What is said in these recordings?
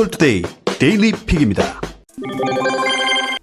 디지털투데이 데일리 픽입니다.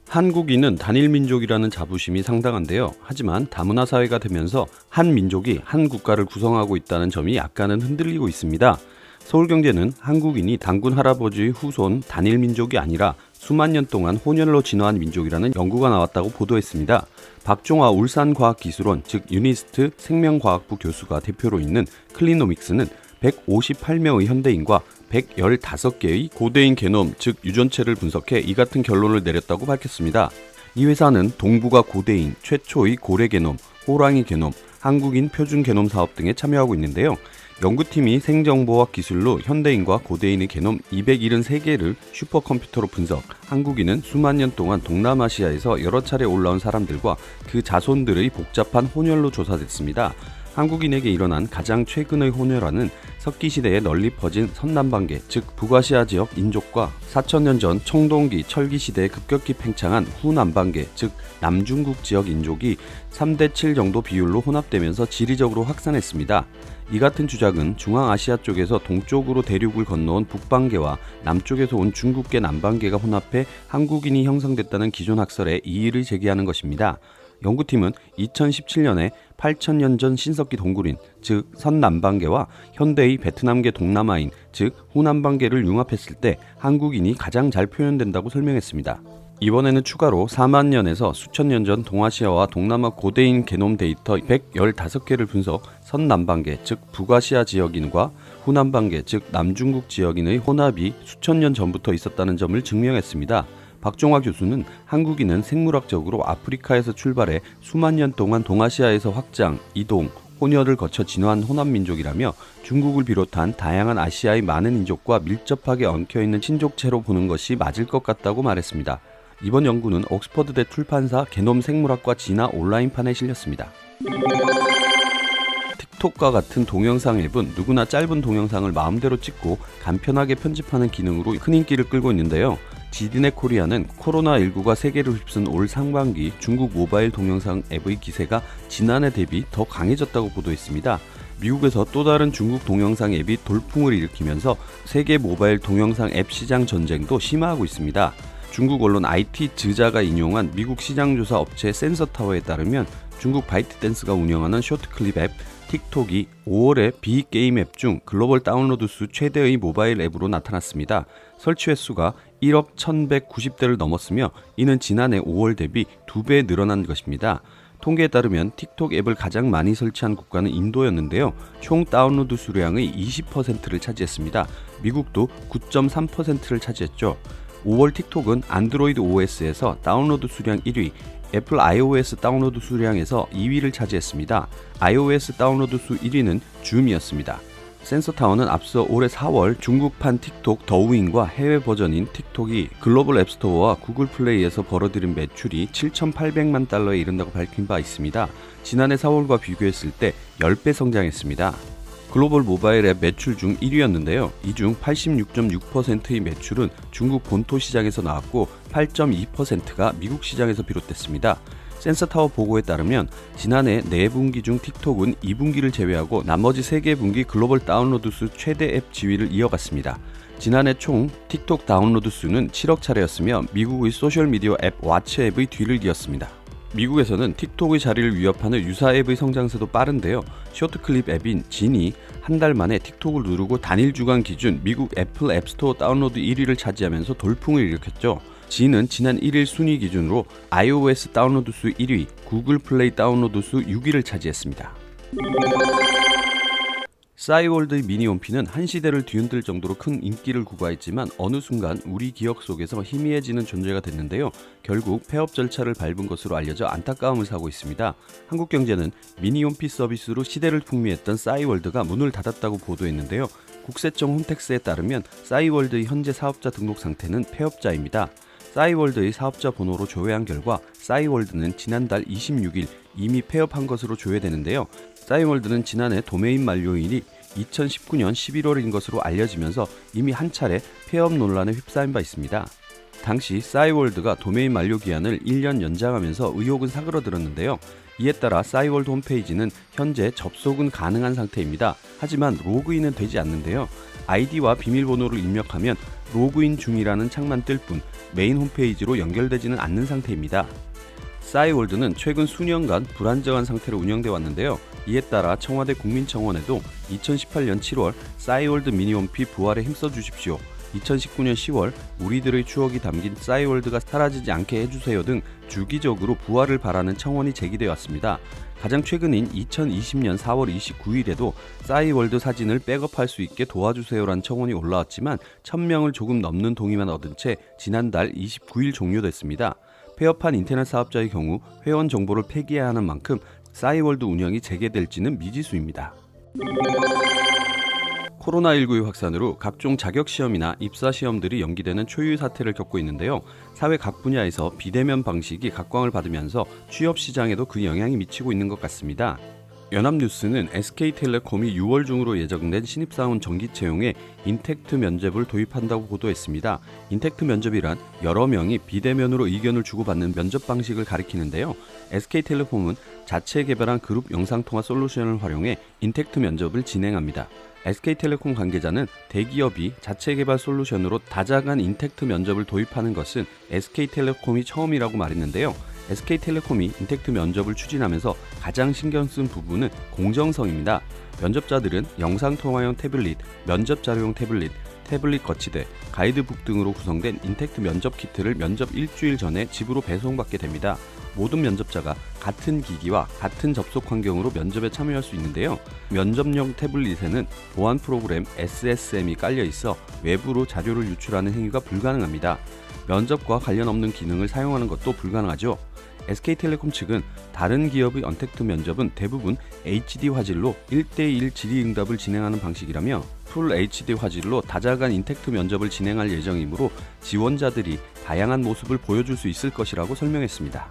한국인은 단일 민족이라는 자부심이 상당한데요. 하지만 다문화 사회가 되면서 한 민족이 한 국가를 구성하고 있다는 점이 약간은 흔들리고 있습니다. 서울경제는 한국인이 단군 할아버지의 후손 단일 민족이 아니라 수만 년 동안 혼혈로 진화한 민족이라는 연구가 나왔다고 보도했습니다. 박종화 울산과학기술원 즉 유니스트 생명과학부 교수가 대표로 있는 클리노믹스는 158명의 현대인과 115개의 고대인 게놈 즉 유전체를 분석해 이 같은 결론을 내렸다고 밝혔습니다. 이 회사는 동북아 고대인 최초의 고래 게놈, 호랑이 게놈, 한국인 표준 게놈 사업 등에 참여하고 있는데요. 연구팀이 생정보학 기술로 현대인과 고대인의 게놈 273개를 슈퍼컴퓨터로 분석, 한국인은 수만 년 동안 동남아시아에서 여러 차례 올라온 사람들과 그 자손들의 복잡한 혼혈로 조사됐습니다. 한국인에게 일어난 가장 최근의 혼혈화는 석기시대에 널리 퍼진 선남반계, 즉 북아시아 지역 인족과 4천년 전 청동기, 철기시대에 급격히 팽창한 후남반계, 즉 남중국 지역 인족이 3대7 정도 비율로 혼합되면서 지리적으로 확산했습니다. 이 같은 주작은 중앙아시아 쪽에서 동쪽으로 대륙을 건너온 북반계와 남쪽에서 온 중국계 남반계가 혼합해 한국인이 형성됐다는 기존 학설에 이의를 제기하는 것입니다. 연구팀은 2017년에 8천년 전 신석기 동굴인 즉 선남반계와 현대의 베트남계 동남아인 즉 후남반계를 융합했을 때 한국인이 가장 잘 표현된다고 설명했습니다. 이번에는 추가로 4만 년에서 수천 년 전 동아시아와 동남아 고대인 게놈 데이터 115개를 분석, 선남반계 즉 북아시아 지역인과 후남반계 즉 남중국 지역인의 혼합이 수천 년 전부터 있었다는 점을 증명했습니다. 박종화 교수는 한국인은 생물학적으로 아프리카에서 출발해 수만 년 동안 동아시아에서 확장, 이동, 혼혈을 거쳐 진화한 혼합민족이라며 중국을 비롯한 다양한 아시아의 많은 인족과 밀접하게 엉켜있는 친족체로 보는 것이 맞을 것 같다고 말했습니다. 이번 연구는 옥스퍼드대 출판사 게놈 생물학과 진화 온라인판에 실렸습니다. 틱톡과 같은 동영상 앱은 누구나 짧은 동영상을 마음대로 찍고 간편하게 편집하는 기능으로 큰 인기를 끌고 있는데요. 지디넷 코리아는 코로나19가 세계를 휩쓴 올 상반기 중국 모바일 동영상 앱의 기세가 지난해 대비 더 강해졌다고 보도했습니다. 미국에서 또 다른 중국 동영상 앱이 돌풍을 일으키면서 세계 모바일 동영상 앱 시장 전쟁도 심화하고 있습니다. 중국 언론 IT 즈자가 인용한 미국 시장조사 업체 센서타워에 따르면 중국 바이트댄스가 운영하는 쇼트클립 앱 틱톡이 5월에 비게임 앱 중 글로벌 다운로드 수 최대의 모바일 앱으로 나타났습니다. 설치 횟수가 1억 1190대를 넘었으며 이는 지난해 5월 대비 2배 늘어난 것입니다. 통계에 따르면 틱톡 앱을 가장 많이 설치한 국가는 인도였는데요. 총 다운로드 수량의 20%를 차지했습니다. 미국도 9.3%를 차지했죠. 5월 틱톡은 안드로이드 OS에서 다운로드 수량 1위, 애플 iOS 다운로드 수량에서 2위를 차지했습니다. iOS 다운로드 수 1위는 줌이었습니다. 센서타워는 앞서 올해 4월 중국판 틱톡 더우인과 해외 버전인 틱톡이 글로벌 앱스토어와 구글 플레이에서 벌어들인 매출이 7,800만 달러에 이른다고 밝힌 바 있습니다. 지난해 4월과 비교했을 때 10배 성장했습니다. 글로벌 모바일 앱 매출 중 1위였는데요. 이 중 86.6%의 매출은 중국 본토 시장에서 나왔고 8.2%가 미국 시장에서 비롯됐습니다. 센서타워 보고에 따르면 지난해 4분기 중 틱톡은 2분기를 제외하고 나머지 3개 분기 글로벌 다운로드 수 최대 앱 지위를 이어갔습니다. 지난해 총 틱톡 다운로드 수는 7억 차례였으며 미국의 소셜미디어 앱 왓츠 앱의 뒤를 이었습니다. 미국에서는 틱톡의 자리를 위협하는 유사 앱의 성장세도 빠른데요. 쇼트클립 앱인 진이 한 달 만에 틱톡을 누르고 단일 주간 기준 미국 애플 앱스토어 다운로드 1위를 차지하면서 돌풍을 일으켰죠. 진은 지난 1일 순위 기준으로 iOS 다운로드 수 1위, 구글 플레이 다운로드 수 6위를 차지했습니다. 싸이월드의 미니홈피는 한 시대를 뒤흔들 정도로 큰 인기를 구가했지만 어느 순간 우리 기억 속에서 희미해지는 존재가 됐는데요. 결국 폐업 절차를 밟은 것으로 알려져 안타까움을 사고 있습니다. 한국경제는 미니홈피 서비스로 시대를 풍미했던 싸이월드가 문을 닫았다고 보도했는데요. 국세청 홈택스에 따르면 싸이월드의 현재 사업자 등록 상태는 폐업자입니다. 싸이월드의 사업자 번호로 조회한 결과 싸이월드는 지난달 26일 이미 폐업한 것으로 조회되는데요. 싸이월드는 지난해 도메인 만료일이 2019년 11월인 것으로 알려지면서 이미 한 차례 폐업 논란에 휩싸인 바 있습니다. 당시 싸이월드가 도메인 만료 기한을 1년 연장하면서 의혹은 사그러들었는데요. 이에 따라 싸이월드 홈페이지는 현재 접속은 가능한 상태입니다. 하지만 로그인은 되지 않는데요. 아이디와 비밀번호를 입력하면 로그인 중이라는 창만 뜰 뿐 메인 홈페이지로 연결되지는 않는 상태입니다. 싸이월드는 최근 수년간 불안정한 상태로 운영돼 왔는데요. 이에 따라 청와대 국민청원에도 2018년 7월 싸이월드 미니홈피 부활에 힘써 주십시오, 2019년 10월 우리들의 추억이 담긴 싸이월드가 사라지지 않게 해주세요 등 주기적으로 부활을 바라는 청원이 제기되어 왔습니다. 가장 최근인 2020년 4월 29일에도 싸이월드 사진을 백업할 수 있게 도와주세요라는 청원이 올라왔지만 1000명을 조금 넘는 동의만 얻은 채 지난달 29일 종료됐습니다. 폐업한 인터넷 사업자의 경우 회원 정보를 폐기해야 하는 만큼 싸이월드 운영이 재개될지는 미지수입니다. 코로나19의 확산으로 각종 자격시험이나 입사시험들이 연기되는 초유의 사태를 겪고 있는데요. 사회 각 분야에서 비대면 방식이 각광을 받으면서 취업시장에도 그 영향이 미치고 있는 것 같습니다. 연합뉴스는 SK텔레콤이 6월 중으로 예정된 신입사원 정기 채용에 인택트 면접을 도입한다고 보도했습니다. 인택트 면접이란 여러 명이 비대면으로 의견을 주고받는 면접 방식을 가리키는데요. SK텔레콤은 자체 개발한 그룹 영상통화 솔루션을 활용해 인택트 면접을 진행합니다. SK텔레콤 관계자는 대기업이 자체 개발 솔루션으로 다자간 인택트 면접을 도입하는 것은 SK텔레콤이 처음이라고 말했는데요. SK텔레콤이 인택트 면접을 추진하면서 가장 신경 쓴 부분은 공정성입니다. 면접자들은 영상통화용 태블릿, 면접자료용 태블릿, 태블릿 거치대, 가이드북 등으로 구성된 인택트 면접 키트를 면접 일주일 전에 집으로 배송받게 됩니다. 모든 면접자가 같은 기기와 같은 접속 환경으로 면접에 참여할 수 있는데요. 면접용 태블릿에는 보안 프로그램 SSM이 깔려 있어 외부로 자료를 유출하는 행위가 불가능합니다. 면접과 관련 없는 기능을 사용하는 것도 불가능하죠. SK텔레콤 측은 다른 기업의 언택트 면접은 대부분 HD 화질로 1:1 질의응답을 진행하는 방식이라며 풀 HD 화질로 다자간 인택트 면접을 진행할 예정이므로 지원자들이 다양한 모습을 보여줄 수 있을 것이라고 설명했습니다.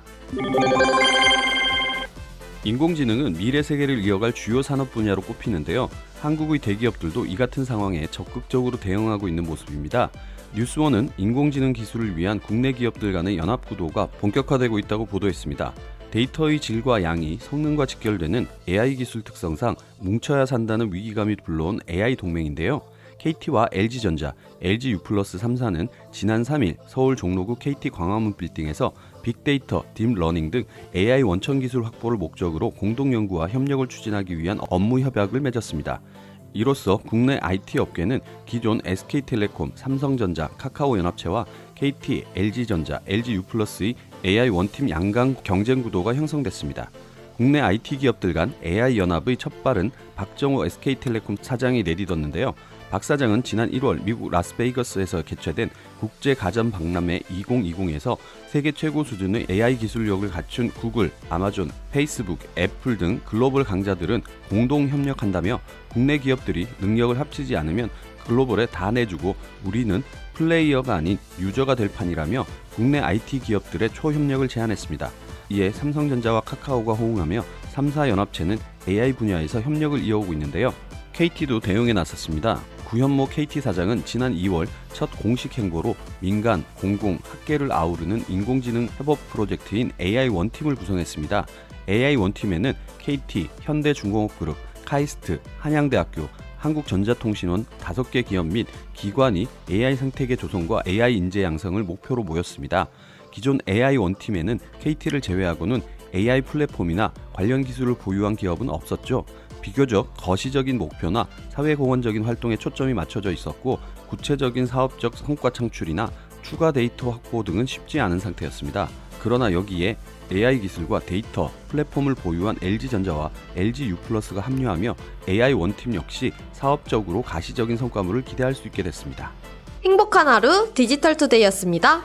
인공지능은 미래 세계를 이어갈 주요 산업 분야로 꼽히는데요. 한국의 대기업들도 이 같은 상황에 적극적으로 대응하고 있는 모습입니다. 뉴스원은 인공지능 기술을 위한 국내 기업들 간의 연합 구도가 본격화되고 있다고 보도했습니다. 데이터의 질과 양이 성능과 직결되는 AI 기술 특성상 뭉쳐야 산다는 위기감이 불러온 AI 동맹인데요. KT와 LG전자, LGU+플러스 3사는 지난 3일 서울 종로구 KT 광화문 빌딩에서 빅데이터, 딥러닝 등 AI 원천 기술 확보를 목적으로 공동 연구와 협력을 추진하기 위한 업무 협약을 맺었습니다. 이로써 국내 IT 업계는 기존 SK텔레콤, 삼성전자, 카카오연합체와 KT, LG전자, LGU+의 AI 원팀 양강 경쟁 구도가 형성됐습니다. 국내 IT 기업들 간 AI 연합의 첫 발은 박정호 SK텔레콤 사장이 내딛었는데요. 박 사장은 지난 1월 미국 라스베이거스에서 개최된 국제가전박람회 2020에서 세계 최고 수준의 AI 기술력을 갖춘 구글, 아마존, 페이스북, 애플 등 글로벌 강자들은 공동 협력한다며 국내 기업들이 능력을 합치지 않으면 글로벌에 다 내주고 우리는 플레이어가 아닌 유저가 될 판이라며 국내 IT 기업들의 초협력을 제안했습니다. 이에 삼성전자와 카카오가 호응하며 3사 연합체는 AI 분야에서 협력을 이어오고 있는데요. KT도 대응에 나섰습니다. 구현모 KT 사장은 지난 2월 첫 공식 행보로 민간, 공공, 학계를 아우르는 인공지능 협업 프로젝트인 AI 원팀을 구성했습니다. AI 원팀에는 KT, 현대중공업그룹, 카이스트, 한양대학교, 한국전자통신원 5개 기업 및 기관이 AI 생태계 조성과 AI 인재 양성을 목표로 모였습니다. 기존 AI 원팀에는 KT를 제외하고는 AI 플랫폼이나 관련 기술을 보유한 기업은 없었죠. 비교적 거시적인 목표나 사회공헌적인 활동에 초점이 맞춰져 있었고 구체적인 사업적 성과 창출이나 추가 데이터 확보 등은 쉽지 않은 상태였습니다. 그러나 여기에 AI 기술과 데이터, 플랫폼을 보유한 LG전자와 LGU+가 합류하며 AI 원팀 역시 사업적으로 가시적인 성과물을 기대할 수 있게 됐습니다. 행복한 하루 디지털투데이였습니다.